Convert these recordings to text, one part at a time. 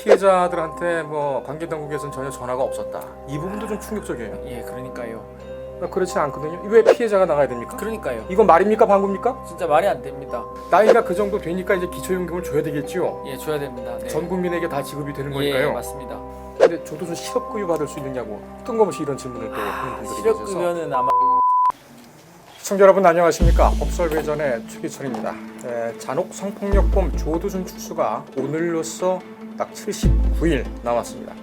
피해자들한테 뭐 관계 당국에서는 전혀 전화가 없었다. 이 부분도 좀 충격적이에요. 예, 그러니까요. 그렇지 않거든요. 왜 피해자가 나가야 됩니까? 그러니까요. 이건 말입니까, 방구입니까? 진짜 말이 안 됩니다. 나이가 그 정도 되니까 이제 기초연금을 줘야 되겠지요. 예, 줘야 됩니다. 네. 전 국민에게 다 지급이 되는 예, 거니까요. 맞습니다. 근데 조두순 실업급여 받을 수 있느냐고 뜬금없이 이런 질문을 또 하는 분들이 계셔서. 실업급여는 아마 시청자 여러분 안녕하십니까. 법설외전의 최기철입니다. 잔혹 성폭력범 조두순 출소가 오늘로써 딱 79일 남았습니다.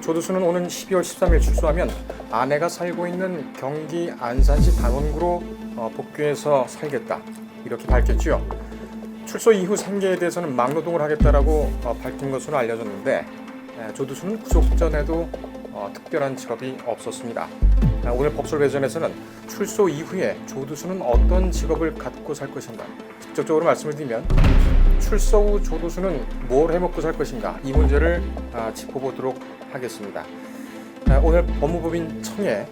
조두순은 오는 12월 13일 출소하면 아내가 살고 있는 경기 안산시 단원구로 복귀해서 살겠다 이렇게 밝혔지요. 출소 이후 생계에 대해서는 막노동을 하겠다라고 밝힌 것으로 알려졌는데 조두순은 구속 전에도 특별한 직업이 없었습니다. 오늘 법설외전에서는 출소 이후에 조두순은 어떤 직업을 갖고 살 것인가, 직접적으로 말씀을 드리면 출소 후 조두순은 뭘 해먹고 살 것인가, 이 문제를 짚어보도록 하겠습니다. 오늘 법무법인 청해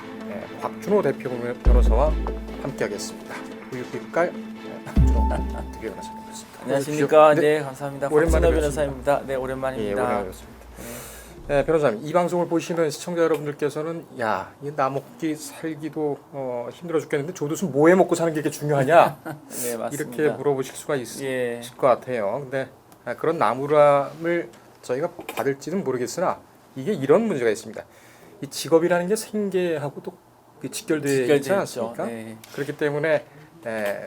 곽준호 대표 변호사와 함께하겠습니다. 우유빛깔 곽준호 대표 변호사 모셨습니다. 안녕하십니까. 네, 감사합니다. 오랜만에 곽준호 변호사입니다. 네, 오랜만입니다. 예, 오랜만에 뵙습니다. 네, 변호사님, 이 방송을 보시는 시청자 여러분들께서는 야, 이 나 먹기 살기도 힘들어 죽겠는데 조두순 뭐 해 먹고 사는 게 이렇게 중요하냐? 네, 맞습니다. 이렇게 물어보실 수가 있을 예. 것 같아요. 근데 그런 나무람을 저희가 받을지는 모르겠으나 이게 이런 문제가 있습니다. 이 직업이라는 게 생계하고 또 직결되어 있지 않습니까? 네. 그렇기 때문에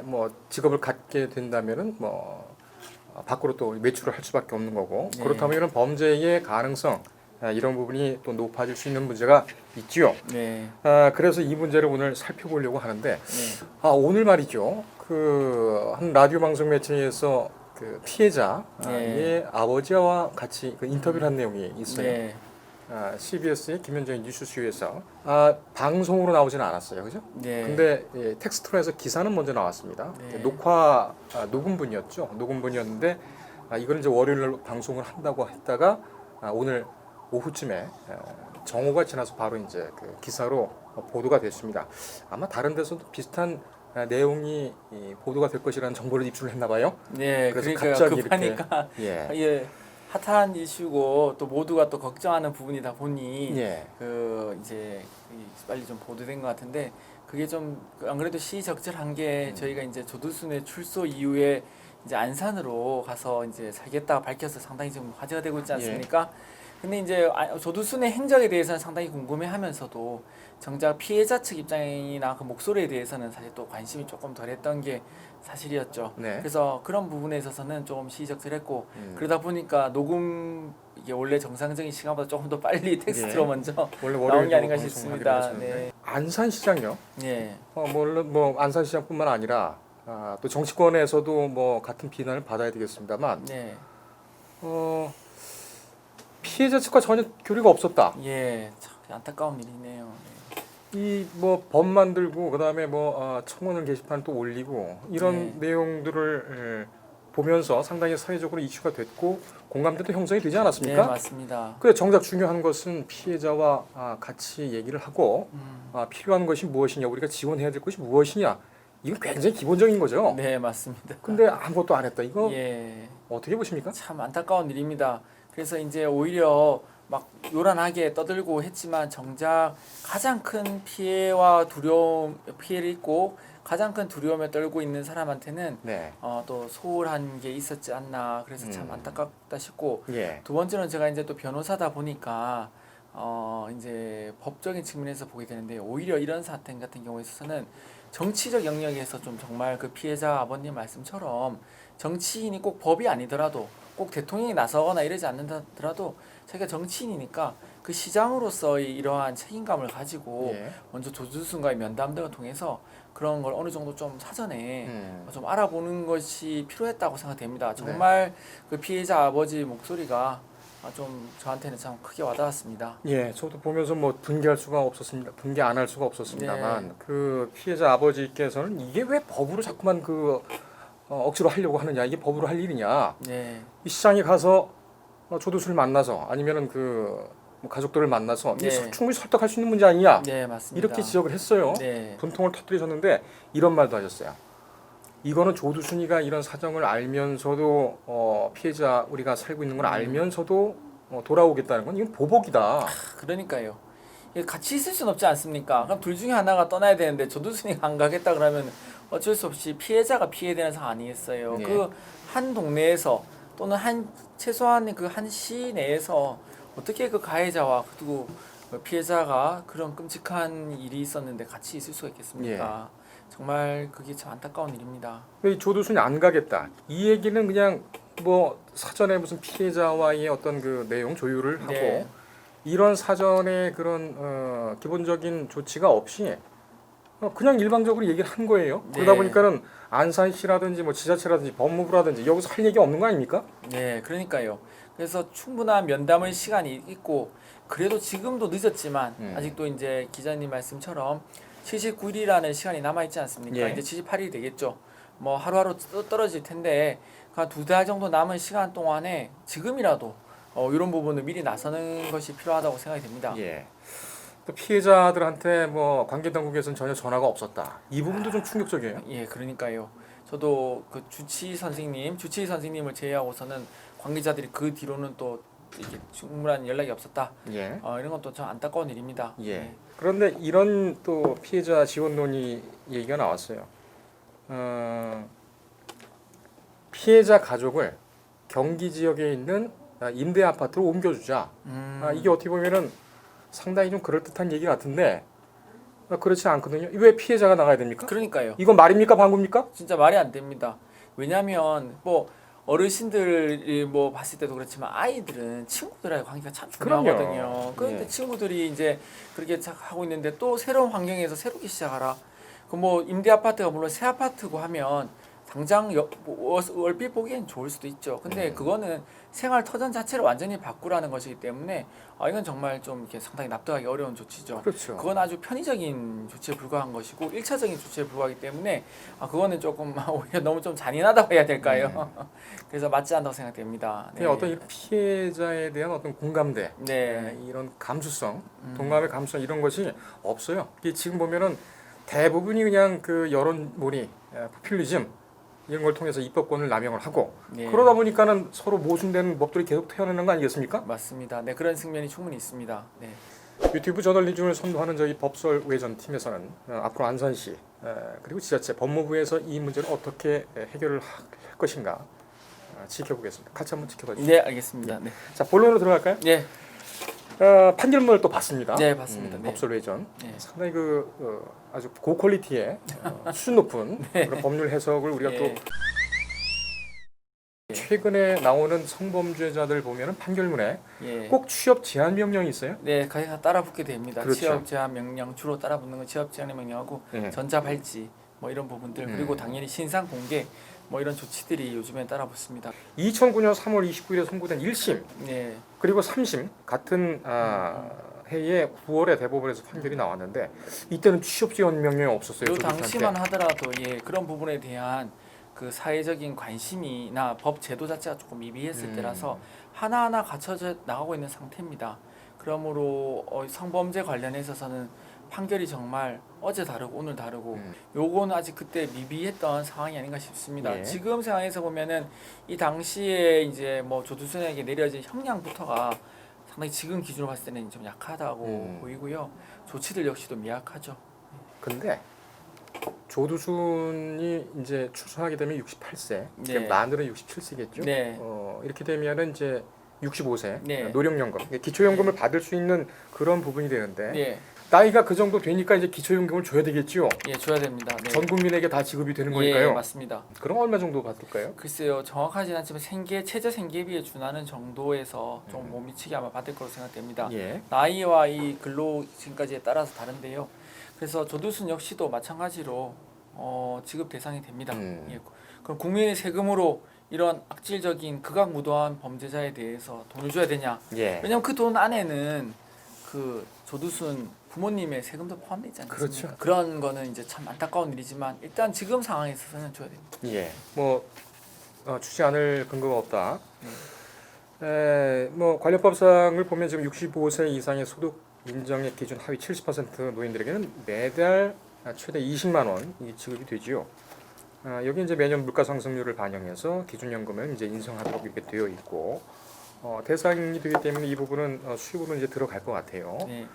뭐 직업을 갖게 된다면은 뭐 밖으로 또 매출을 할 수밖에 없는 거고, 네. 그렇다면 범죄의 가능성 이런 부분이 또 높아질 수 있는 문제가 있지요. 네. 그래서 이 문제를 오늘 살펴보려고 하는데, 네. 오늘 말이죠. 그 한 라디오 방송 매체에서 그 피해자의 네. 아버지와 같이 그 인터뷰를 한 내용이 있어요. 네. CBS의 김현정의 뉴스쇼에서 방송으로 나오지는 않았어요, 그죠? 네. 근데 텍스트로 해서 기사는 먼저 나왔습니다. 네. 녹음분이었죠. 녹음분이었는데 이걸 이제 월요일 방송을 한다고 했다가 오늘 오후쯤에 정오가 지나서 바로 이제 그 기사로 보도가 됐습니다. 아마 다른 데서도 비슷한 내용이 보도가 될 것이라는 정보를 입수를 했나 봐요. 네. 그래서 그러니까 갑자기 급하니까 예. 예. 핫한 이슈고 또 모두가 또 걱정하는 부분이다 보니 예. 그 이제 빨리 좀 보도된 것 같은데, 그게 좀 안 그래도 시적절한 게 저희가 이제 조두순의 출소 이후에 이제 안산으로 가서 이제 살겠다고 밝혀서 상당히 좀 화제가 되고 있지 않습니까? 근데 이제 조두순의 행적에 대해서는 상당히 궁금해하면서도 정작 피해자 측 입장이나 그 목소리에 대해서는 사실 또 관심이 조금 덜했던 게 사실이었죠. 네. 그래서 그런 부분에 있어서는 조금 시의적절했고, 그러다 보니까 녹음 이게 원래 정상적인 시간보다 조금 더 빨리 텍스트로 예. 먼저 원래 나온 게 아닌가 방송하기로 싶습니다. 했었는데. 네. 안산시장요. 예. 물론 뭐 안산시장뿐만 아니라 또 정치권에서도 뭐 같은 비난을 받아야 되겠습니다만 네. 피해자 측과 전혀 교류가 없었다. 예. 참 안타까운 일이네요. 이 뭐 법 만들고 그다음에 뭐 청원을 게시판 또 올리고 이런 내용들을 보면서 상당히 사회적으로 이슈가 됐고 공감대도 형성이 되지 네, 않았습니까? 맞습니다. 그래 정작 중요한 것은 피해자와 같이 얘기를 하고 필요한 것이 무엇이냐, 우리가 지원해야 될 것이 무엇이냐, 이건 굉장히 기본적인 거죠. 네, 맞습니다. 근데 아무것도 안 했다. 이거 예. 어떻게 보십니까? 참 안타까운 일입니다. 그래서 이제 오히려 막 요란하게 떠들고 했지만 정작 가장 큰 피해와 두려움, 피해를 입고 가장 큰 두려움에 떨고 있는 사람한테는 네. 또 소홀한 게 있었지 않나. 그래서 참 안타깝다 싶고, 예. 두 번째는 제가 이제 또 변호사다 보니까 이제 법적인 측면에서 보게 되는데, 오히려 이런 사태 같은 경우에 있어서는 정치적 영역에서 좀 정말 그 피해자 아버님 말씀처럼 정치인이 꼭 법이 아니더라도, 꼭 대통령이 나서거나 이러지 않는다더라도 자기가 정치인이니까 그 시장으로서의 이러한 책임감을 가지고 먼저 조두순과의 면담 등을 통해서 그런 걸 어느 정도 좀 사전에 좀 알아보는 것이 필요했다고 생각됩니다. 정말 그 피해자 아버지 목소리가 좀 저한테는 참 크게 와닿았습니다. 예, 저도 보면서 뭐 분개할 수가 없었습니다. 분개 안 할 수가 없었습니다만 그 피해자 아버지께서는 이게 왜 법으로 자꾸만 그 억지로 하려고 하느냐, 이게 법으로 할 일이냐. 네. 이 시장에 가서 조두순을 만나서 아니면은 그 가족들을 만나서 이게 충분히 설득할 수 있는 문제 아니냐. 네, 맞습니다. 이렇게 지적을 했어요. 네. 분통을 터뜨리셨는데 이런 말도 하셨어요. 이거는 조두순이가 이런 사정을 알면서도 피해자 우리가 살고 있는 걸 알면서도 돌아오겠다는 건 이건 보복이다. 그러니까요. 이게 같이 있을 수는 없지 않습니까? 그럼 둘 중에 하나가 떠나야 되는데 조두순이 안 가겠다 그러면 어쩔 수 없이 피해자가 피해되는 상황 아니겠어요? 네. 그 한 동네에서 또는 최소한 그 한 시 내에서 어떻게 그 가해자와 그리고 그 피해자가 그런 끔찍한 일이 있었는데 같이 있을 수가 있겠습니까? 정말 그게 참 안타까운 일입니다. 이 조두순이 안 가겠다. 이 얘기는 그냥 뭐 사전에 무슨 피해자와의 어떤 그 내용 조율을 하고 네. 이런 사전에 그런 기본적인 조치가 없이 그냥 일방적으로 얘기를 한 거예요. 그러다 네. 보니까는 안산시라든지 뭐 지자체라든지 법무부라든지 여기서 할 얘기 없는 거 아닙니까? 네, 그러니까요. 그래서 충분한 면담의 시간이 있고 그래도 지금도 늦었지만 아직도 이제 기자님 말씀처럼 79일이라는 시간이 남아 있지 않습니까? 예. 이제 78일이 되겠죠. 뭐 하루하루 떨어질 텐데 한 2달 정도 남은 시간 동안에 지금이라도 이런 부분을 미리 나서는 것이 필요하다고 생각이 됩니다. 예. 또 피해자들한테 뭐 관계 당국에서는 전혀 전화가 없었다. 이 부분도 좀 충격적이에요. 예, 그러니까요. 저도 그 주치의 선생님을 제외하고서는 관계자들이 그 뒤로는 또 이렇게 충분한 연락이 없었다. 예. 이런 것도 참 안타까운 일입니다. 예. 그런데 이런 또 피해자 지원 논의 얘기가 나왔어요. 피해자 가족을 경기 지역에 있는 임대 아파트로 옮겨주자. 이게 어떻게 보면은 상당히 좀 그럴듯한 얘기 같은데 그렇지 않거든요. 왜 피해자가 나가야 됩니까? 그러니까요. 이건 말입니까, 방구입니까? 진짜 말이 안 됩니다. 왜냐하면 뭐 어르신들이 뭐 봤을 때도 그렇지만 아이들은 친구들하고 관계가 참 중요하거든요. 그럼요. 그런데 예. 친구들이 이제 그렇게 하고 있는데 또 새로운 환경에서 새롭게 시작하라. 그 뭐 임대 아파트가 물론 새 아파트고 하면 당장 얼핏 보기엔 좋을 수도 있죠. 근데 그거는 생활 터전 자체를 완전히 바꾸라는 것이기 때문에 이건 정말 좀 이렇게 상당히 납득하기 어려운 조치죠. 그렇죠. 그건 아주 편의적인 조치에 불과한 것이고 1차적인 조치에 불과하기 때문에 그거는 조금 오히려 너무 좀 잔인하다고 해야 될까요? 그래서 맞지 않다고 생각됩니다. 네. 어떤 이 피해자에 대한 어떤 공감대, 네. 이런 감수성, 동감의 감수성 이런 것이 없어요. 이게 지금 보면은 대부분이 그냥 그 여론몰이, 포퓰리즘 이런 걸 통해서 입법권을 남용을 하고 네. 그러다 보니까는 서로 모순되는 법들이 계속 태어나는 거 아니겠습니까? 맞습니다. 네, 그런 측면이 충분히 있습니다. 네. 유튜브 저널리즘을 선도하는 저희 법설 외전 팀에서는 앞으로 안산시 그리고 지자체 법무부에서 이 문제를 어떻게 해결을 할 것인가 지켜보겠습니다. 같이 한번 지켜봐 주시죠. 네, 알겠습니다. 네. 자, 본론으로 들어갈까요? 네. 판결문을 또 봤습니다. 네, 봤습니다. 네. 법설 외전 네. 상당히 아주 고퀄리티의 수준 높은 그런 법률 해석을 우리가 네. 또 최근에 나오는 성범죄자들 보면은 판결문에 예. 꼭 취업 제한 명령이 있어요. 네, 가서 따라붙게 됩니다. 그렇죠. 취업 제한 명령 주로 따라붙는 건 취업 제한의 명령하고 네. 전자 발찌 뭐 이런 부분들 그리고 당연히 신상 공개 뭐 이런 조치들이 요즘에 따라붙습니다. 2009년 3월 29일에 선고된 1심 네, 그리고 3심 같은 해에 9월에 대법원에서 판결이 나왔는데 이때는 취업 지원 명령이 없었어요. 요 조직한테. 당시만 하더라도 그런 부분에 대한 그 사회적인 관심이나 법 제도 자체가 조금 미비했을 때라서 하나하나 갖춰져 나가고 있는 상태입니다. 그러므로 성범죄 관련해 있어서는 판결이 정말 어제 다르고 오늘 다르고 요거는 아직 그때 미비했던 상황이 아닌가 싶습니다. 예. 지금 상황에서 보면은 이 당시에 이제 뭐 조두순에게 내려진 형량부터가 상당히 지금 기준으로 봤을 때는 좀 약하다고 보이고요. 조치들 역시도 미약하죠. 근데 조두순이 이제 출소하게 되면 68세, 네. 만으로 67세겠죠. 네. 이렇게 되면은 이제 65세 네. 노령연금, 기초연금을 받을 수 있는 그런 부분이 되는데 예, 나이가 그 정도 되니까 이제 기초연금을 줘야 되겠죠. 예, 줘야 됩니다. 네. 전 국민에게 다 지급이 되는 예, 거니까요. 맞습니다. 그럼 얼마 정도 받을까요? 글쎄요, 정확하진 않지만 최저 생계비에 준하는 정도에서 좀 못 미치게 아마 받을 거로 생각됩니다. 예. 나이와 이 근로 지금까지에 따라서 다른데요. 그래서 조두순 역시도 마찬가지로 지급 대상이 됩니다. 예. 그럼 국민의 세금으로 이런 악질적인 극악무도한 범죄자에 대해서 돈을 줘야 되냐? 예. 왜냐하면 그 돈 안에는 그 조두순 부모님의 세금도 포함되어 있지 않습니까? 그렇죠. 그런 거는 이제 참 안타까운 일이지만 일단 지금 상황에 있어서는 줘야 됩니다. 예. 뭐 주지 않을 근거가 없다. 뭐 관련 법상을 보면 지금 65세 이상의 소득 인정액 기준 하위 70% 노인들에게는 매달 최대 20만 원이 지급이 되지요. 여기 이제 매년 물가 상승률을 반영해서 기준연금을 이제 인상하도록 이렇게 되어 있고, 대상이 되기 때문에 이 부분은 수입으로 이제 들어갈 것 같아요. 네.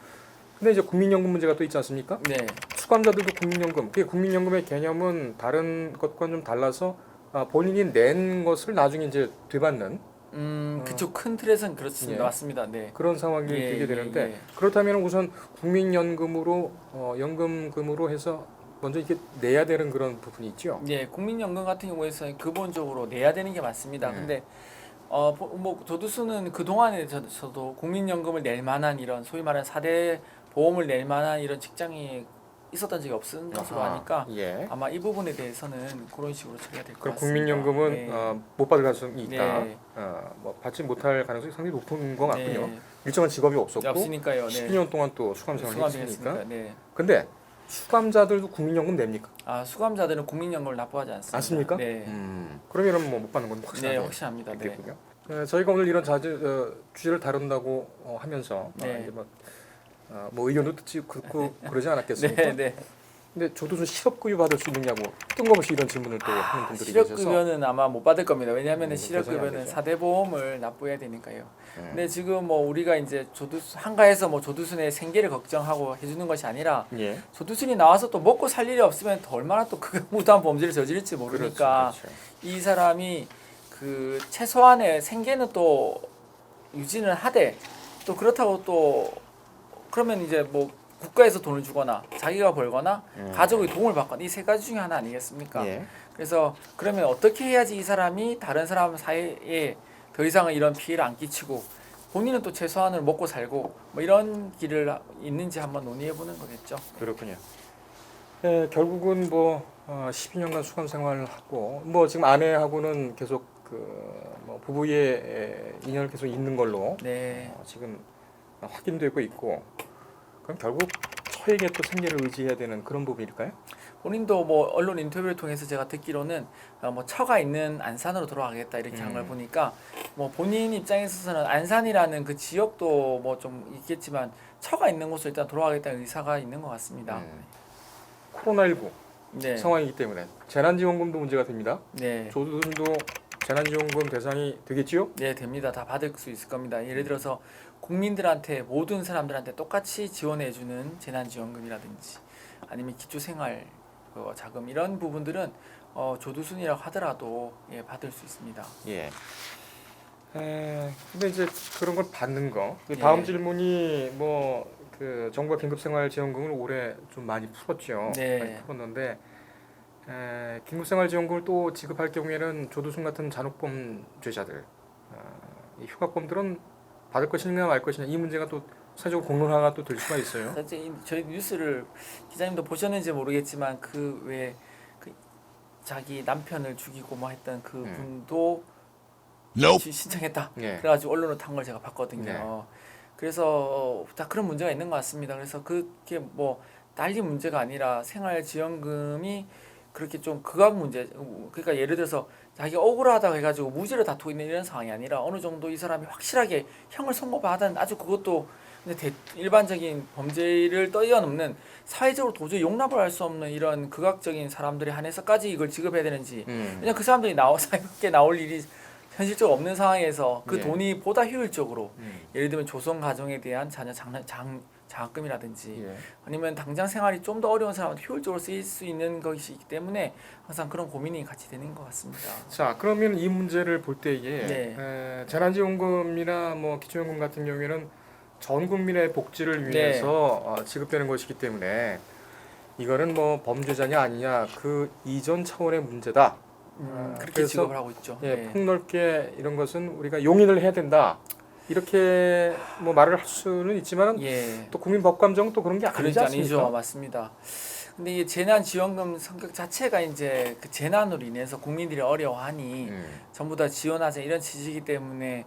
근데 이제 국민연금 문제가 또 있지 않습니까? 네. 수감자들도 국민연금. 그 국민연금의 개념은 다른 것과는 좀 달라서 본인이 낸 것을 나중에 이제 되받는 그쪽 큰 틀에서는 그렇습니다. 예. 맞습니다. 네. 그런 상황이 예, 되게 예, 되는데 예. 그렇다면 우선 국민연금으로 연금금으로 해서 먼저 이렇게 내야 되는 그런 부분이 있죠. 네, 국민연금 같은 경우에서는 기본적으로 내야 되는 게 맞습니다. 네. 근데 뭐 조두수는 그 동안에 저도 국민연금을 낼 만한 이런 소위 말하는 4대 보험을 낼 만한 이런 직장이 있었던 적이 없은 것으로 아하, 하니까 예. 아마 이 부분에 대해서는 그런 식으로 처리가 될 것 그럼 같습니다. 국민연금은 네. 못 받을 가능성이 있다. 네. 뭐 받지 못할 가능성이 상당히 높은 것 같군요. 네. 일정한 직업이 없었고 없으니까요. 네. 12년 동안 또 수감 생활을 했으니까. 수감했으니까. 네. 근데 수감자들도 국민연금 냅니까? 수감자들은 국민연금을 납부하지 않습니다. 않습니까? 네. 그러면은 뭐 못 받는 건 확실하게 네, 확실합니다. 네. 있겠군요. 저희가 오늘 이런 주제를 다룬다고 하면서 네. 이제 뭐 의견도 듣지 그렇고 그러지 않았겠습니까? 네, 네. 근데 조두순 실업급여 받을 수 있느냐고 뜬금없이 이런 질문을 또 하는 분들이 계셔서 실업급여는 아마 못 받을 겁니다. 왜냐하면 대상이 안 실업급여는 되죠. 4대 보험을 납부해야 되니까요. 네. 근데 지금 뭐 우리가 이제 한가해서 뭐 조두순의 생계를 걱정하고 해주는 것이 아니라 예. 조두순이 나와서 또 먹고 살 일이 없으면 더 얼마나 또 그 무도한 범죄를 저지를지 모르니까 그렇죠. 이 사람이 그 최소한의 생계는 또 유지는 하되 또 그렇다고 또 그러면 이제 뭐 국가에서 돈을 주거나 자기가 벌거나 가족의 도움을 받거나 이 세 가지 중에 하나 아니겠습니까? 예. 그래서 그러면 어떻게 해야지 이 사람이 다른 사람 사이에 더 이상은 이런 피해를 안 끼치고 본인은 또 최소한을 먹고 살고 뭐 이런 길을 있는지 한번 논의해 보는 거겠죠. 그렇군요. 결국은 뭐 12년간 수감 생활을 하고 뭐 지금 아내하고는 계속 뭐 부부의 인연을 계속 있는 걸로 네. 지금 확인되고 있고 그럼 결국 처에게 또 생계를 의지해야 되는 그런 부분일까요? 본인도 뭐 언론 인터뷰를 통해서 제가 듣기로는 뭐 처가 있는 안산으로 돌아가겠다 이렇게 한 걸 보니까 뭐 본인 입장에서는 안산이라는 그 지역도 뭐 좀 있겠지만 처가 있는 곳으로 일단 돌아가겠다는 의사가 있는 것 같습니다. 코로나19 네. 상황이기 때문에 재난지원금도 문제가 됩니다. 네. 조두순도 재난지원금 대상이 되겠지요? 네, 됩니다. 다 받을 수 있을 겁니다. 예를 들어서 국민들한테 모든 사람들한테 똑같이 지원해주는 재난지원금이라든지 아니면 기초생활 자금 이런 부분들은 조두순이라고 하더라도 받을 수 있습니다. 예. 근데 이제 그런 걸 받는 거. 예. 다음 질문이 뭐 그 정부가 긴급생활지원금을 올해 좀 많이 풀었죠. 네. 많이 풀었는데 긴급생활지원금을 또 지급할 경우에는 조두순 같은 잔혹범죄자들, 이 휴가범들은 받을 것이냐 말 것이냐 이 문제가 또 사회적으로 공론화가 또 될 수가 있어요. 사실 저희 뉴스를 기자님도 보셨는지 모르겠지만 그 왜 그 자기 남편을 죽이고 뭐 했던 그 분도 신청했다. 예. 그래가지고 언론을 탄 걸 제가 봤거든요. 네. 그래서 다 그런 문제가 있는 것 같습니다. 그래서 그게 뭐 난리 문제가 아니라 생활지원금이 그렇게 좀 극악 문제, 그러니까 예를 들어서 자기가 억울하다고 해가지고 무죄를 다투고 있는 이런 상황이 아니라 어느 정도 이 사람이 확실하게 형을 선고받은 아주 그것도 일반적인 범죄를 뛰어넘는 사회적으로 도저히 용납을 할 수 없는 이런 극악적인 사람들에 한해서까지 이걸 지급해야 되는지 왜냐면 그 사람들이 사회 밖에 나올 일이 현실적으로 없는 상황에서 그 예. 돈이 보다 효율적으로 예를 들면 조성 가정에 대한 자녀 장학금이라든지 예. 아니면 당장 생활이 좀 더 어려운 사람한테 효율적으로 쓰일 수 있는 것이기 때문에 항상 그런 고민이 같이 되는 것 같습니다. 자, 그러면 이 문제를 볼 때에 네. 재난지원금이나 뭐 기초연금 같은 경우에는 전 국민의 복지를 위해서 지급되는 것이기 때문에 이거는 뭐 범죄자냐 아니냐 그 이전 차원의 문제다. 그렇게 그래서, 지급을 하고 있죠. 예, 네. 폭넓게 이런 것은 우리가 용인을 해야 된다. 이렇게 뭐 말을 할 수는 있지만 예. 또 국민 법감정은 또 그런 게 아니지 그러니까 않습니까? 아니죠, 맞습니다. 근데 이 재난지원금 성격 자체가 이제 그 재난으로 인해서 국민들이 어려워하니 전부 다 지원하자 이런 취지이기 때문에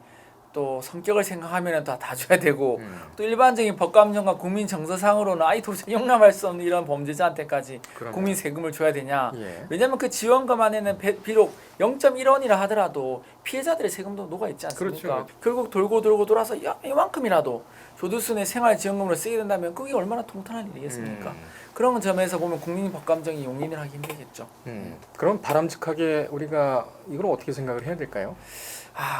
또 성격을 생각하면 다 줘야 되고 또 일반적인 법감정과 국민 정서상으로는 도저히 용납할 수 없는 이런 범죄자한테까지 그러네요. 국민 세금을 줘야 되냐? 예. 왜냐하면 그 지원금 안에는 비록 0.1원이라 하더라도 피해자들의 세금도 녹아 있지 않습니까? 그렇죠. 결국 돌고 돌아서 이만큼이라도 조두순의 생활지원금으로 쓰게 된다면 그게 얼마나 통탄한 일이겠습니까? 그런 점에서 보면 국민 법감정이 용인을 하기 힘들겠죠. 그럼 바람직하게 우리가 이걸 어떻게 생각을 해야 될까요?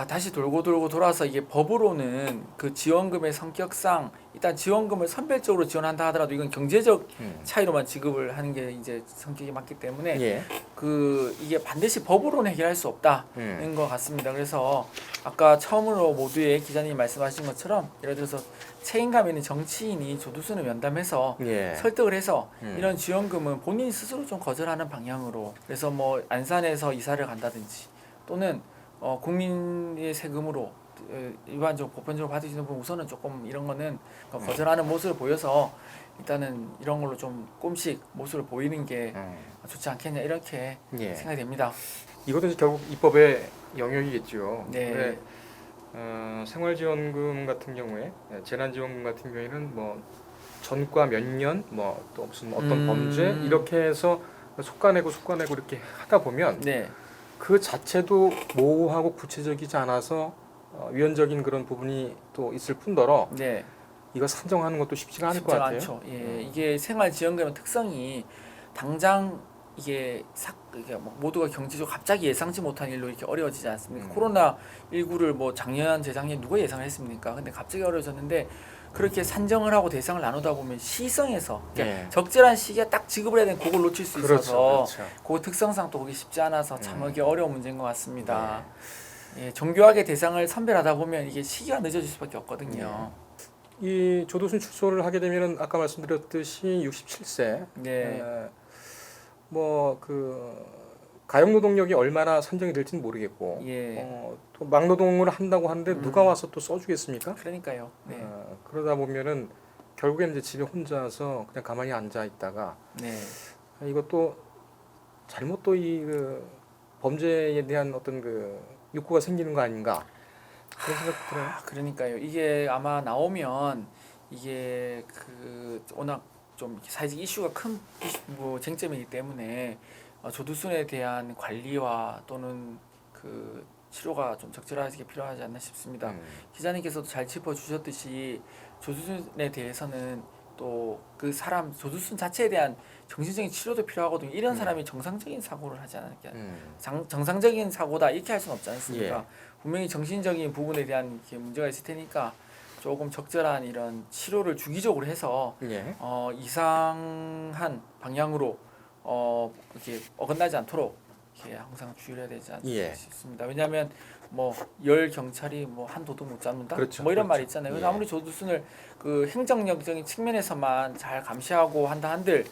다시 돌고 돌아서 이게 법으로는 그 지원금의 성격상 일단 지원금을 선별적으로 지원한다 하더라도 이건 경제적 차이로만 지급을 하는 게 이제 성격이 맞기 때문에 예. 이게 반드시 법으로는 해결할 수 없다는 것 같습니다. 그래서 아까 처음으로 모두의 기자님이 말씀하신 것처럼 예를 들어서 책임감 있는 정치인이 조두순을 면담해서 예. 설득을 해서 이런 지원금은 본인이 스스로 좀 거절하는 방향으로 그래서 뭐 안산에서 이사를 간다든지 또는 국민의 세금으로 일반적으로 보편적으로 받으시는 분 우선은 조금 이런 거는 거절하는 모습을 보여서 일단은 이런 걸로 좀 조금씩 모습을 보이는 게 좋지 않겠냐 이렇게 예. 생각이 됩니다. 이것도 이제 결국 입법의 영역이겠죠. 네. 생활지원금 같은 경우에 재난지원금 같은 경우에는 뭐 전과 몇 년 뭐 또 무슨 어떤 범죄 이렇게 해서 속가내고 이렇게 하다 보면 네. 그 자체도 모호하고 구체적이지 않아서 위헌적인 그런 부분이 또 있을 뿐더러 네. 이거 산정하는 것도 쉽지가 않을 것 쉽지 같아요. 않죠. 예, 이게 생활지원금의 특성이 당장 이게 뭐 모두가 경제적으로 갑자기 예상치 못한 일로 이렇게 어려워지지 않습니까? 코로나 19를 뭐 작년, 재작년 누가 예상을 했습니까? 근데 갑자기 어려워졌는데 그렇게 산정을 하고 대상을 나누다 보면 시성에서 그러니까 예. 적절한 시기에 딱 지급을 해야 되는 그걸 놓칠 수 있어서 그렇죠. 그 특성상 또 그게 쉽지 않아서 참 이게 어려운 문제인 것 같습니다. 예, 정교하게 대상을 선별하다 보면 이게 시기가 늦어질 수밖에 없거든요. 이 조두순 출소를 하게 되면은 아까 말씀드렸듯이 67세. 네. 뭐 그 가용노동력이 얼마나 산정이 될지는 모르겠고, 예. 또 막노동을 한다고 하는데 누가 와서 또 써주겠습니까? 그러니까요. 네. 그러다 보면은 결국엔 이제 집에 혼자서 그냥 가만히 앉아 있다가 네. 이것도 잘못 또 이 그 범죄에 대한 어떤 그 욕구가 생기는 거 아닌가 그런 생각 들어요. 그러니까요. 이게 아마 나오면 이게 워낙 좀 사회적 이슈가 큰 뭐 쟁점이기 때문에 조두순에 대한 관리와 또는 그 치료가 좀 적절하게 필요하지 않나 싶습니다. 기자님께서도 잘 짚어주셨듯이 조두순에 대해서는 또 그 사람 조두순 자체에 대한 정신적인 치료도 필요하거든요. 이런 사람이 정상적인 사고를 하지 않을까. 정상적인 사고다 이렇게 할 수는 없지 않습니까? 예. 분명히 정신적인 부분에 대한 문제가 있을 테니까 조금 적절한 이런 치료를 주기적으로 해서 예. 이상한 방향으로 이렇게 어긋나지 않도록 이렇게 항상 주의해야 되지 않을까 예. 싶습니다. 왜냐하면 뭐 열 경찰이 뭐 한 도둑 못 잡는다. 그렇죠. 뭐 이런 그렇죠. 말이 있잖아요. 그래서 예. 아무리 조두순을 그 행정력적인 측면에서만 잘 감시하고 한다 한들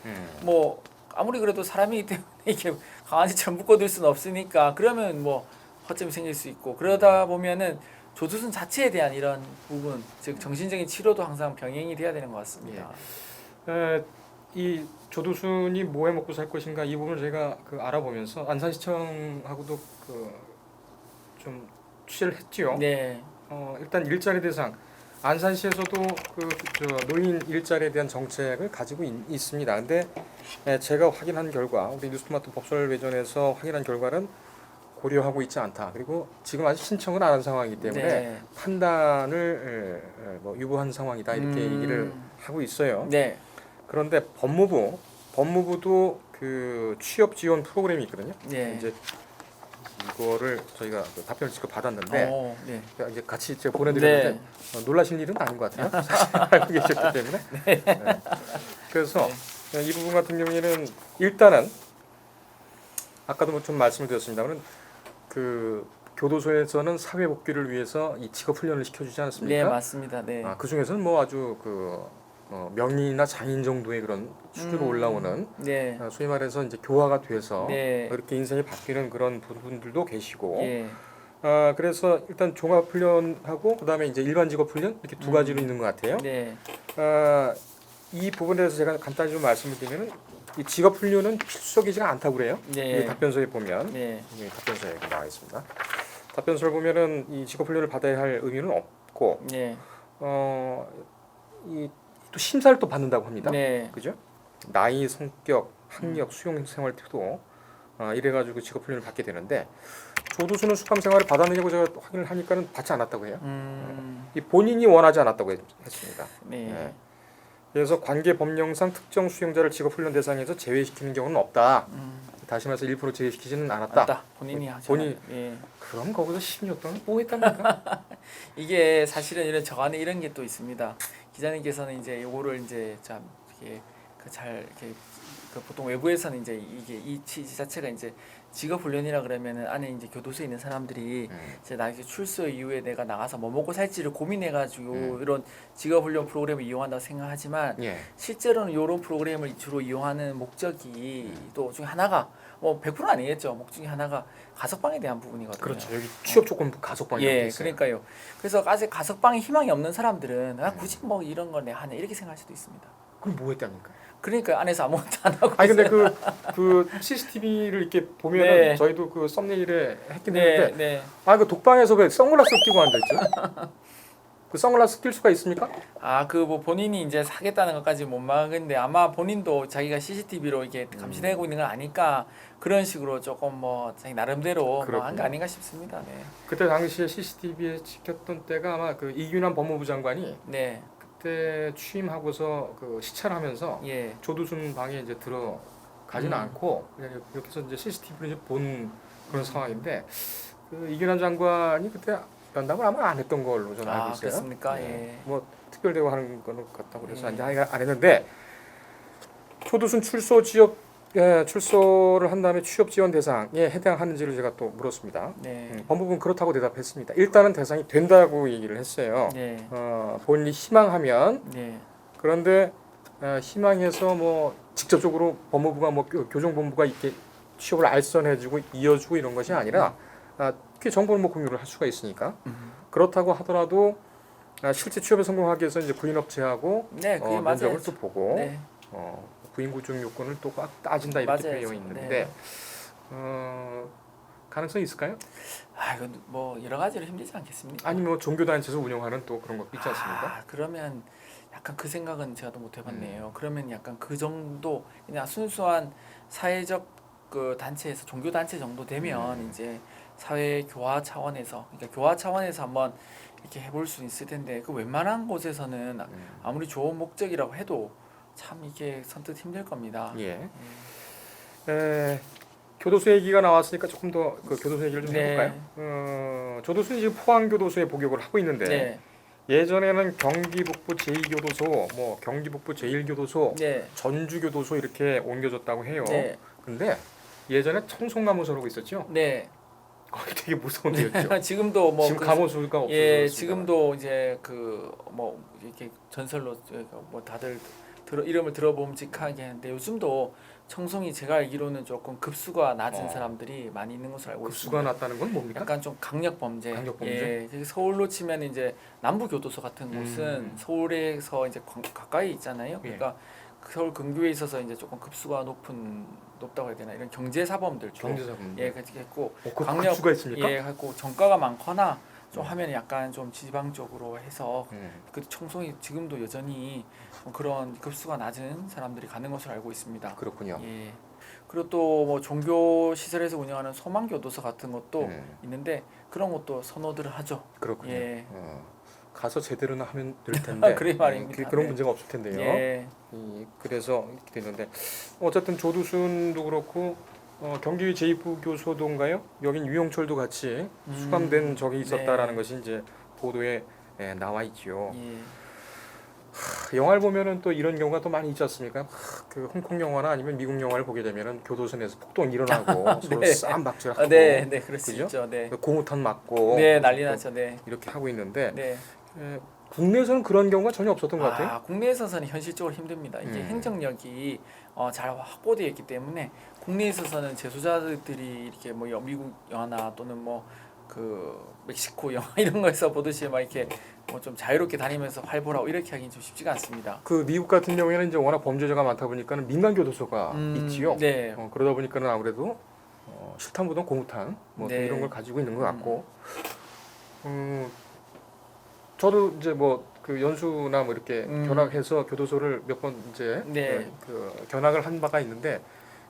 뭐 아무리 그래도 사람이기 때문에 이게 강아지처럼 묶어둘 수는 없으니까 그러면 뭐 허점이 생길 수 있고 그러다 보면은 조두순 자체에 대한 이런 부분 즉 정신적인 치료도 항상 병행이 돼야 되는 것 같습니다. 이 조두순이 뭐해 먹고 살 것인가 이 부분을 제가 알아보면서 안산시청하고도 좀 취재를 했지요. 네, 일단 일자리 대상 안산시에서도 노인 일자리에 대한 정책을 가지고 있습니다. 근데 제가 확인한 결과 우리 뉴스토마토 법설외전에서 확인한 결과는 고려하고 있지 않다. 그리고 지금 아직 신청은 안 한 상황이기 때문에 네. 판단을 유보한 상황이다 이렇게 얘기를 하고 있어요. 네, 그런데 법무부도 그 취업 지원 프로그램이 있거든요. 네. 이제 이거를 저희가 답변을 직접 받았는데 네. 이제 같이 제가 보내드렸는데 놀라실 일은 아닌 것 같아요. 사실 알고 계셨기 때문에. 네. 그래서 이 부분 같은 경우에는 일단은 아까도 좀 말씀을 드렸습니다만 그 교도소에서는 사회 복귀를 위해서 이 직업 훈련을 시켜주지 않습니까? 네, 맞습니다. 네. 그 중에서는 뭐 아주 명의나 장인 정도의 그런 수준으로 올라오는 네. 소위 말해서 이제 교화가 돼서 네. 이렇게 인생이 바뀌는 그런 부분들도 계시고 예. 그래서 일단 종합 훈련하고 그다음에 이제 일반 직업 훈련 이렇게 두 가지로 있는 것 같아요. 네. 이 부분에 대해서 제가 간단히 좀 말씀을 드리면은 이 직업 훈련은 필수적이지가 않다고 그래요. 네. 이 답변서에 보면 네. 이 답변서에 나와 있습니다. 답변서를 보면은 이 직업 훈련을 받아야 할 의무는 없고 네. 이 또 심사를 또 받는다고 합니다. 네. 그죠? 나이, 성격, 학력, 수용 생활 태도 이래가지고 직업훈련을 받게 되는데 조두순은 수감 생활을 받았느냐고 제가 확인을 하니까는 받지 않았다고 해요. 이 본인이 원하지 않았다고 했습니다. 네. 예. 그래서 관계 법령상 특정 수용자를 직업훈련 대상에서 제외시키는 경우는 없다. 다시 말해서 1% 제외시키지는 않았다. 맞다. 본인이 하죠. 본인이- 예. 그럼 거기서 16년 동안 뭐 했답니까? 이게 사실은 이런 저 안에 이런 게 또 있습니다. 기자님께서는 이제 요거를 이제 참 이렇게 잘 이렇게 보통 외부에서는 이제 이게 이 취지 자체가 이제 직업 훈련이라 그러면은 안에 이제 교도소에 있는 사람들이 이제 나중에 출소 이후에 내가 나가서 뭐 먹고 살지를 고민해가지고 이런 직업 훈련 프로그램을 이용한다고 생각하지만 예. 실제로는 이런 프로그램을 주로 이용하는 목적이 또 중에 하나가 뭐 100% 아니겠죠. 목 중에 하나가 가석방에 대한 부분이거든요. 그렇죠. 여기 취업 조건부 가석방이 예, 있어요. 그러니까요. 그래서 아직 가석방에 희망이 없는 사람들은 굳이 뭐 이런 걸 내 하냐 이렇게 생각할 수도 있습니다. 그럼 뭐 했답니까? 그러니까 안에서 아무것도 안 하고. 아니 근데 그 CCTV를 이렇게 보면은 네. 저희도 그 썸네일에 했긴 네, 했는데 네. 그 독방에서 왜 선글라스 끼고 앉아 있죠? 그 선글라스 낄 수가 있습니까? 그 뭐 본인이 이제 사겠다는 것까지 못 막은데 아마 본인도 자기가 CCTV로 이게 감시되고 있는 걸 아니까 그런 식으로 조금 뭐 자기 나름대로 뭐 한 거 그렇군요. 아닌가 싶습니다. 네. 그때 당시에 CCTV에 찍혔던 때가 아마 그 이균환 법무부 장관이 네. 그때 취임하고서 그 시찰을 하면서 예. 조두순 방에 이제 들어가지는 않고 그냥 이렇게 해서 이제 CCTV를 본 그런 상황인데 그 이균환 장관이 그때 면담을 아마 안 했던 걸로 저는 알고 있어요. 그렇습니까? 네. 예. 뭐 특별 대화하는 거는 같다고 그래서 예. 이제 안 했는데 조두순 출소 지역 출소를 한 다음에 취업 지원 대상에 해당하는지를 제가 또 물었습니다. 네. 법무부는 그렇다고 대답했습니다. 일단은 대상이 된다고 얘기를 했어요. 네. 본인이 희망하면 네. 그런데 희망해서 뭐 직접적으로 법무부가 뭐 교정본부가 이렇게 취업을 알선해주고 이어주고 이런 것이 아니라 그 정보를 뭐 공유를 할 수가 있으니까 그렇다고 하더라도 실제 취업에 성공하기 위해서 이제 구인업체하고 네, 그게 맞아요. 면접을 또 보고 네. 구인 구중 요건을 또 꽉 따진다 이렇게 맞아요. 되어 있는데 네. 가능성이 있을까요? 이건 뭐 여러 가지로 힘들지 않겠습니까? 아니 뭐 종교단체에서 운영하는 또 그런 거 있지 않습니까? 그러면 약간 그 생각은 제가 또 못 해봤네요. 그러면 약간 그 정도 그냥 순수한 사회적 그 단체에서 종교 단체 정도 되면 이제 사회 교화 차원에서 그러니까 교화 차원에서 한번 이렇게 해볼 수 있을 텐데 그 웬만한 곳에서는 아무리 좋은 목적이라고 해도 참 이게 선뜻 힘들 겁니다. 예. 교도소 얘기가 나왔으니까 조금 더 그 교도소 얘기를 좀 네. 해볼까요? 조도순이 지금 포항교도소에 복역을 하고 있는데 네, 예전에는 경기북부 제2교도소, 뭐 경기북부 제1교도소, 네, 전주교도소 이렇게 옮겨졌다고 해요. 네, 근데 예전에 청송감호소라고 있었죠. 네. 거기 되게 무서운 데였죠. 지금도 뭐 지금 그- 감호소가 없어졌습니다. 예, 지금도 이제 그 뭐 이렇게 전설로 뭐 다들 이름을 들어봄직하게 하는데 요즘도 청송이 제가 알기로는 조금 급수가 낮은 사람들이 많이 있는 것으로 알고 급수가 있습니다. 났다는 건 뭡니까? 약간 좀 강력 범죄. 강력 범죄? 예, 그 서울로 치면 이제 남부 교도소 같은 곳은 서울에서 이제 가까이 있잖아요. 예. 그러니까 서울 근교에 있어서 이제 조금 급수가 높다고 해야 되나 이런 경제 사범들 쪽. 경제사범. 예, 그렇게 했고 그 급수가 있습니까? 예, 하고 정가가 많거나 좀 하면 약간 좀 지방 쪽으로 해서 그 청송이 지금도 여전히 그런 급수가 낮은 사람들이 가는 것으로 알고 있습니다. 그렇군요. 예. 그리고 또 뭐 종교 시설에서 운영하는 소망교도소 같은 것도 있는데 그런 것도 선호들을 하죠. 그렇군요. 예. 가서 제대로는 하면 될 텐데 그래 말입니다. 그런 네. 문제가 없을 텐데요. 예. 그래서 이렇게 되는데 어쨌든 조두순도 그렇고 경기 제2부교소도인가요? 여긴 유영철도 같이 수감된 적이 있었다라는 네. 것이 이제 보도에 나와 있지요. 예. 영화를 보면은 또 이런 경우가 또 많이 있지 않습니까? 그 홍콩 영화나 아니면 미국 영화를 보게 되면은 교도소 내에서 폭동 일어나고 서로 네. 싸움박질하고 네, 네, 그럴 수 그죠? 있죠. 네. 고무탄 맞고 네, 난리 나죠. 네. 이렇게 하고 있는데 네. 국내에서는 그런 경우가 전혀 없었던 것 같아요. 국내에서는 현실적으로 힘듭니다. 이게 행정력이 잘 확보되어 있기 때문에 국내에 있어서는 재소자들이 이렇게 뭐 미국 영화나 또는 뭐 그 멕시코 영화 이런 거에서 보듯이 막 이렇게 뭐 좀 자유롭게 다니면서 활보라고 이렇게 하기는 좀 쉽지가 않습니다. 그 미국 같은 경우에는 이제 워낙 범죄자가 많다 보니까는 민간 교도소가 있지요. 네. 그러다 보니까는 아무래도 실탄보다 고무탄 뭐 네. 이런 걸 가지고 있는 것 같고, 저도 이제 뭐 그 연수나 뭐 이렇게 견학해서 교도소를 몇 번 이제 네. 그 견학을 한 바가 있는데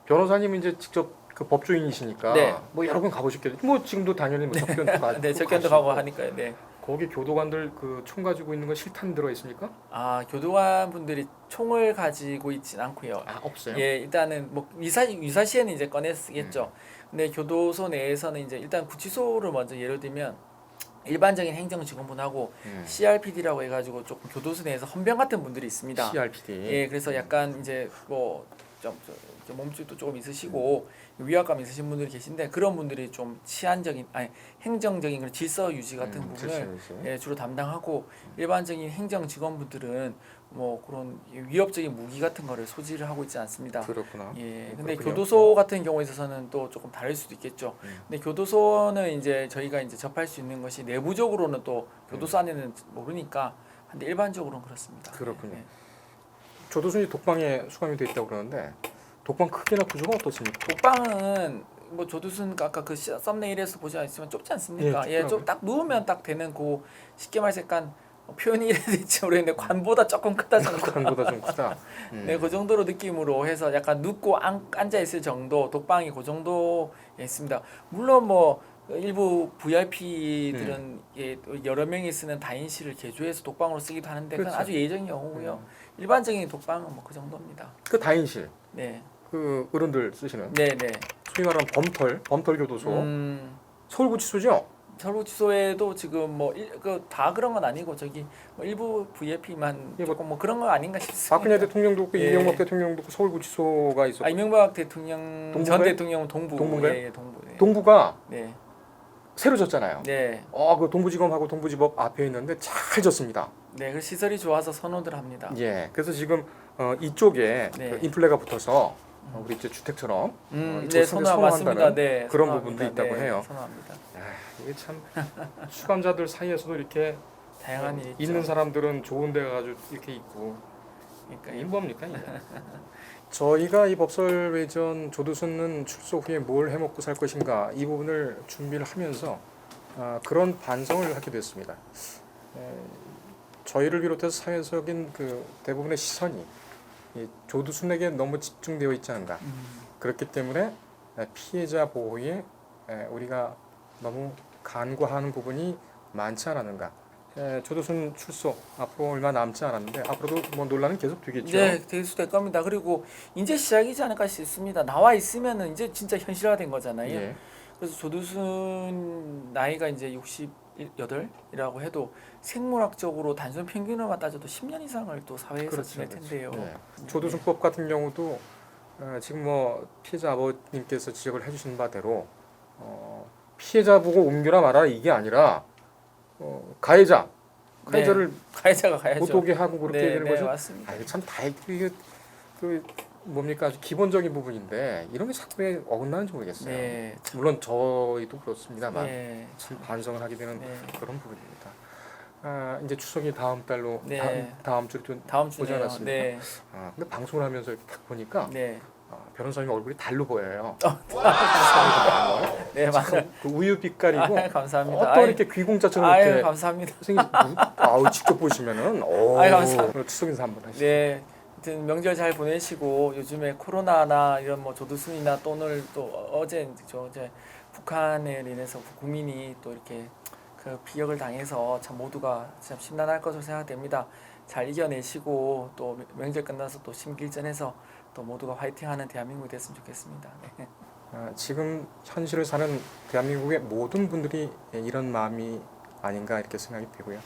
변호사님이 이제 직접 그 그 법조인이시니까 네. 뭐 여러 번 가보셨겠죠. 뭐 지금도 당연히 뭐 접견도 가고 네, 접견도 가고 하니까요. 네. 거기 교도관들 그 총 가지고 있는 건 실탄 들어 있습니까? 아, 교도관 분들이 총을 가지고 있진 않고요. 아 없어요. 예, 일단은 뭐 유사시에는 이제 꺼내 쓰겠죠. 근데 교도소 내에서는 이제 일단 구치소를 먼저 예를 들면 일반적인 행정 직원분하고 CRPD라고 해가지고 조금 교도소 내에서 헌병 같은 분들이 있습니다. CRPD. 예, 그래서 약간 이제 뭐좀 몸집도 조금 있으시고 위압감 있으신 분들이 계신데 그런 분들이 좀 치안적인 아니 행정적인 그런 질서 유지 같은 부분을 예, 주로 담당하고 일반적인 행정 직원분들은 뭐 그런 위협적인 무기 같은 거를 소지를 하고 있지 않습니다. 그렇구나. 예, 근데 그렇군요. 교도소 같은 경우에 있어서는 또 조금 다를 수도 있겠죠. 근데 교도소는 이제 저희가 이제 접할 수 있는 것이 내부적으로는 또 교도소 안에는 모르니까 근데 일반적으로는 그렇습니다. 그렇군요. 예. 조두순이 독방에 수감이 돼 있다고 그러는데 독방 크기나 구조가 어떻습니까? 독방은 뭐 조두순 아까 그 썸네일에서 보지 않았지만 좁지 않습니까? 예, 예, 좀 딱 누우면 딱 되는 그 쉽게 말해서 약간 표현이 이래야 될지 모르겠는데 관보다 조금 크다 정도. 관보다 좀 크다. 네, 그 정도로 느낌으로 해서 약간 눕고 앉아 있을 정도 독방이 그 정도에 있습니다. 물론 뭐 일부 VIP들은 예, 여러 명이 쓰는 다인실을 개조해서 독방으로 쓰기도 하는데 그건 그렇죠. 아주 예정인 경우고요. 일반적인 독방은 뭐 그 정도입니다. 그 다인실, 네, 그 어른들 쓰시는 네, 네. 소위 말하는 범털 교도소, 서울구치소죠? 서울구치소에도 지금 뭐 다 그런 건 아니고 저기 뭐 일부 VIP만 예, 뭐 조금 뭐 그런 거 아닌가 싶습니다. 박근혜 대통령도 있고 예. 이명박 대통령도 있고 서울구치소가 있었고 이명박 대통령 전 동부인가요? 대통령은 동부. 동부인가요? 예, 동부. 예. 동부가 네, 새로 졌잖아요. 네, 그 동부지검하고 동부지법 앞에 있는데 잘 졌습니다. 네. 그 시설이 좋아서 선호들 합니다. 예, 그래서 지금 이쪽에 네. 그 인플레가 붙어서 우리 이제 주택처럼 네, 이쪽을 선호합니다. 선호한다는 네, 그런 선호합니다. 부분도 있다고 네, 해요. 선호합니다. 이게 참 수감자들 사이에서도 이렇게 다양한 일이 있죠. 있는 사람들은 좋은 데 가가지고 이렇게 있고 그러니까 이게 뭡니까 이게? 저희가 이 법설외전 조두순은 출소 후에 뭘 해먹고 살 것인가 이 부분을 준비를 하면서 그런 반성을 하게 됐습니다. 저희를 비롯해서 사회적인 그 대부분의 시선이 이 조두순에게 너무 집중되어 있지 않은가. 그렇기 때문에 피해자 보호에 우리가 너무 간과하는 부분이 많지 않았는가. 조두순 출소 앞으로 얼마 남지 않았는데 앞으로도 뭐 논란은 계속 되겠죠. 네, 될 겁니다. 그리고 이제 시작이지 않을까 싶습니다. 나와 있으면은 이제 진짜 현실화된 거잖아요. 예. 그래서 조두순 나이가 이제 68이라고 해도 생물학적으로 단순 평균으로만 따져도 10년 이상을 또 사회에서 지낼 텐데요. 네. 조두순법 같은 경우도 지금 뭐 피해자 아버님께서 지적을 해주신 바대로 피해자 보고 옮겨라 말아라 이게 아니라 가해자를 가해자가 가야죠. 고독에 하고 그렇게 네, 되는 네, 것이 맞습니다. 이게 참 이게 그 뭡니까 아주 기본적인 부분인데 이런 게 자꾸 왜 어긋나는지 모르겠어요. 네, 물론 저희도 그렇습니다만 네, 참 반성을 하게 되는 네. 그런 부분입니다. 이제 추석이 다음 달로 네. 다음 주로 좀 다음 오지 주네요. 않았습니까? 네, 근데 방송을 하면서 이렇게 딱 보니까 네, 변호사님 얼굴이 달로 보여요. 네, 맞아요. 그 우유 빛깔이고 감사합니다. 어떤 이렇게 귀공자처럼 아유, 이렇게 감사합니다. 생긴 직접 보시면은 감사합니다. 추석 인사 한번 하시죠. 네, 하여튼 명절 잘 보내시고 요즘에 코로나나 이런 뭐 조두순이나 또 오늘 또 어제 북한에 인해서 국민이 또 이렇게 그 비역을 당해서 참 모두가 참 심란할 것으로 생각됩니다. 잘 이겨내시고 또 명절 끝나서 또 심길전해서 또 모두가 화이팅하는 대한민국이 됐으면 좋겠습니다. 네. 지금 현실을 사는 대한민국의 모든 분들이 이런 마음이 아닌가 이렇게 생각이 되고요.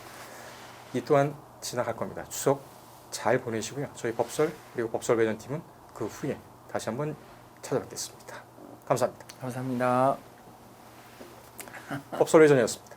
이 또한 지나갈 겁니다. 추석 잘 보내시고요. 저희 법설 그리고 법설외전팀은 그 후에 다시 한번 찾아뵙겠습니다. 감사합니다. 감사합니다. 법설외전이었습니다.